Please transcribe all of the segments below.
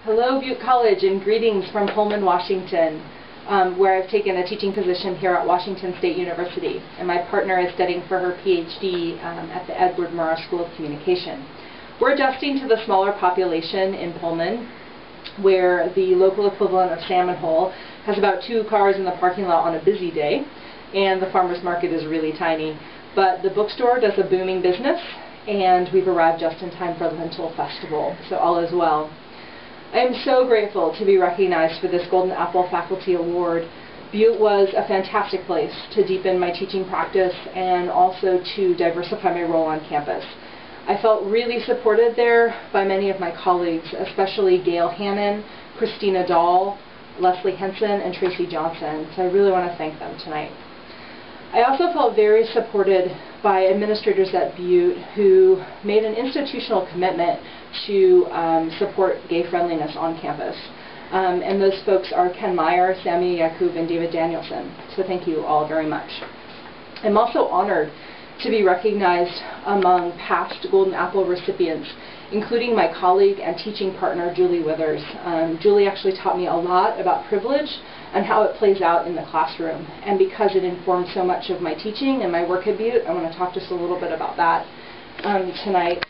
Hello, Butte College, and greetings from Pullman, Washington, where I've taken a teaching position here at Washington State University, and my partner is studying for her PhD at the Edward Murrah School of Communication. We're adjusting to the smaller population in Pullman, where the local equivalent of Salmon Hole has about 2 cars in the parking lot on a busy day, and the farmer's market is really tiny. But the bookstore does a booming business, and we've arrived just in time for the Lentil Festival, so all is well. I am so grateful to be recognized for this Golden Apple Faculty Award. Butte was a fantastic place to deepen my teaching practice and also to diversify my role on campus. I felt really supported there by many of my colleagues, especially Gail Hannon, Christina Dahl, Leslie Henson, and Tracy Johnson, so I really want to thank them tonight. I also felt very supported by administrators at Butte who made an institutional commitment to support gay friendliness on campus. And those folks are Ken Meyer, Sammy Yakub, and David Danielson. So thank you all very much. I'm also honored to be recognized among past Golden Apple recipients, including my colleague and teaching partner, Julie Withers. Julie actually taught me a lot about privilege and how it plays out in the classroom. And because it informed so much of my teaching and my work at Butte, I want to talk just a little bit about that tonight.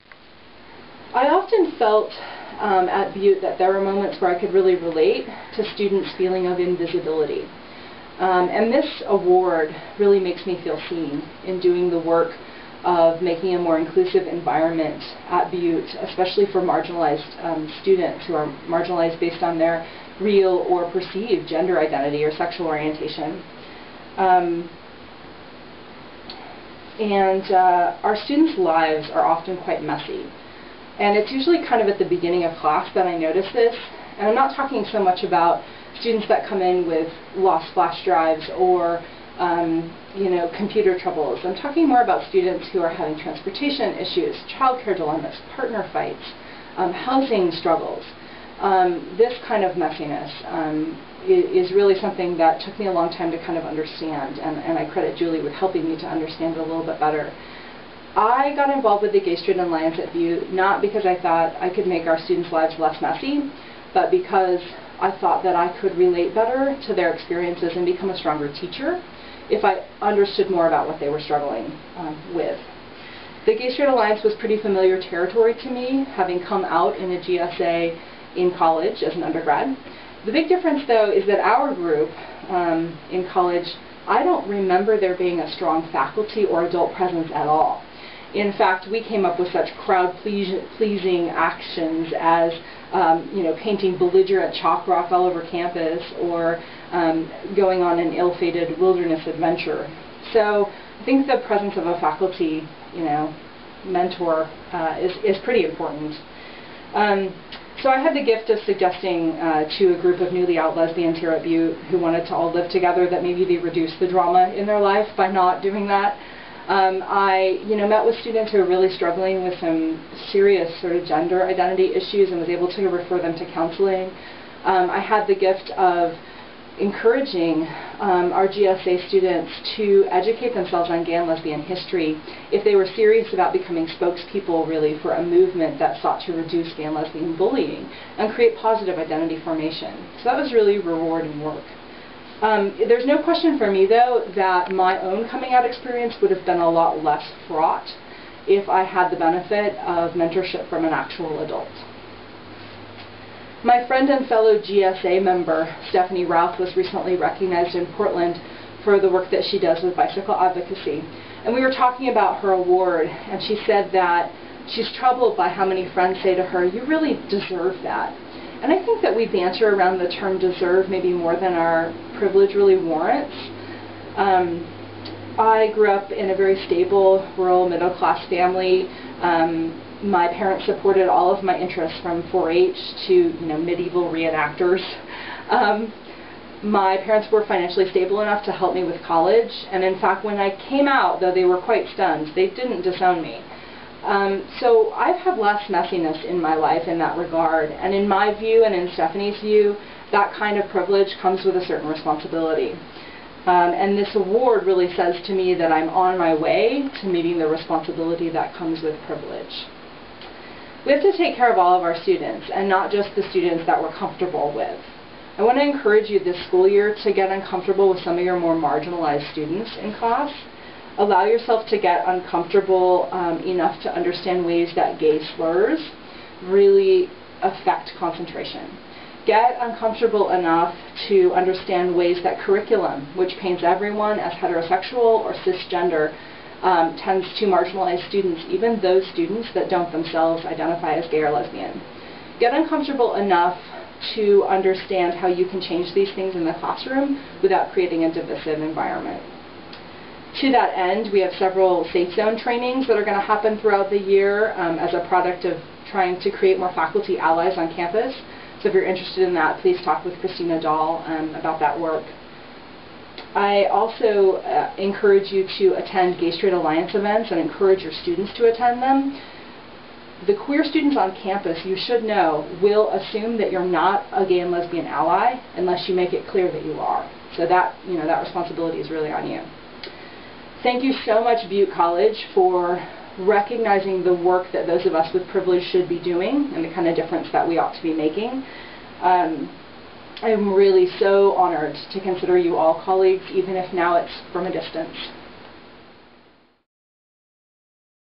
I often felt at Butte that there were moments where I could really relate to students' feeling of invisibility. And this award really makes me feel seen in doing the work of making a more inclusive environment at Butte, especially for marginalized students who are marginalized based on their real or perceived gender identity or sexual orientation. Our students' lives are often quite messy. And it's usually kind of at the beginning of class that I notice this. And I'm not talking so much about students that come in with lost flash drives or computer troubles. I'm talking more about students who are having transportation issues, childcare dilemmas, partner fights, housing struggles. This kind of messiness is really something that took me a long time to kind of understand, and I credit Julie with helping me to understand it a little bit better. I got involved with the Gay Straight Alliance at Butte not because I thought I could make our students' lives less messy, but because I thought that I could relate better to their experiences and become a stronger teacher if I understood more about what they were struggling with. The Gay Straight Alliance was pretty familiar territory to me, having come out in a GSA in college as an undergrad. The big difference, though, is that our group in college, I don't remember there being a strong faculty or adult presence at all. In fact, we came up with such crowd-pleasing actions as painting belligerent chalk rock all over campus or going on an ill-fated wilderness adventure. So I think the presence of a faculty, mentor is pretty important. So I had the gift of suggesting to a group of newly out lesbians here at Butte who wanted to all live together that maybe they reduce the drama in their life by not doing that. I met with students who were really struggling with some serious sort of gender identity issues and was able to refer them to counseling. I had the gift of encouraging our GSA students to educate themselves on gay and lesbian history if they were serious about becoming spokespeople really for a movement that sought to reduce gay and lesbian bullying and create positive identity formation. So that was really rewarding work. There's no question for me, though, that my own coming out experience would have been a lot less fraught if I had the benefit of mentorship from an actual adult. My friend and fellow GSA member, Stephanie Routh, was recently recognized in Portland for the work that she does with bicycle advocacy. And we were talking about her award, and she said that she's troubled by how many friends say to her, "You really deserve that." And I think that we banter around the term deserve maybe more than our privilege really warrants. I grew up in a very stable, rural, middle-class family. My parents supported all of my interests from 4-H to medieval reenactors. My parents were financially stable enough to help me with college. And in fact, when I came out, though they were quite stunned, they didn't disown me. So I've had less messiness in my life in that regard, and in my view and in Stephanie's view, that kind of privilege comes with a certain responsibility. And this award really says to me that I'm on my way to meeting the responsibility that comes with privilege. We have to take care of all of our students, and not just the students that we're comfortable with. I want to encourage you this school year to get uncomfortable with some of your more marginalized students in class. Allow yourself to get uncomfortable enough to understand ways that gay slurs really affect concentration. Get uncomfortable enough to understand ways that curriculum, which paints everyone as heterosexual or cisgender, tends to marginalize students, even those students that don't themselves identify as gay or lesbian. Get uncomfortable enough to understand how you can change these things in the classroom without creating a divisive environment. To that end, we have several safe zone trainings that are going to happen throughout the year as a product of trying to create more faculty allies on campus. So if you're interested in that, please talk with Christina Dahl about that work. I also encourage you to attend Gay Straight Alliance events and encourage your students to attend them. The queer students on campus, you should know, will assume that you're not a gay and lesbian ally unless you make it clear that you are. So that, that responsibility is really on you. Thank you so much, Butte College, for recognizing the work that those of us with privilege should be doing and the kind of difference that we ought to be making. I'm really so honored to consider you all colleagues, even if now it's from a distance.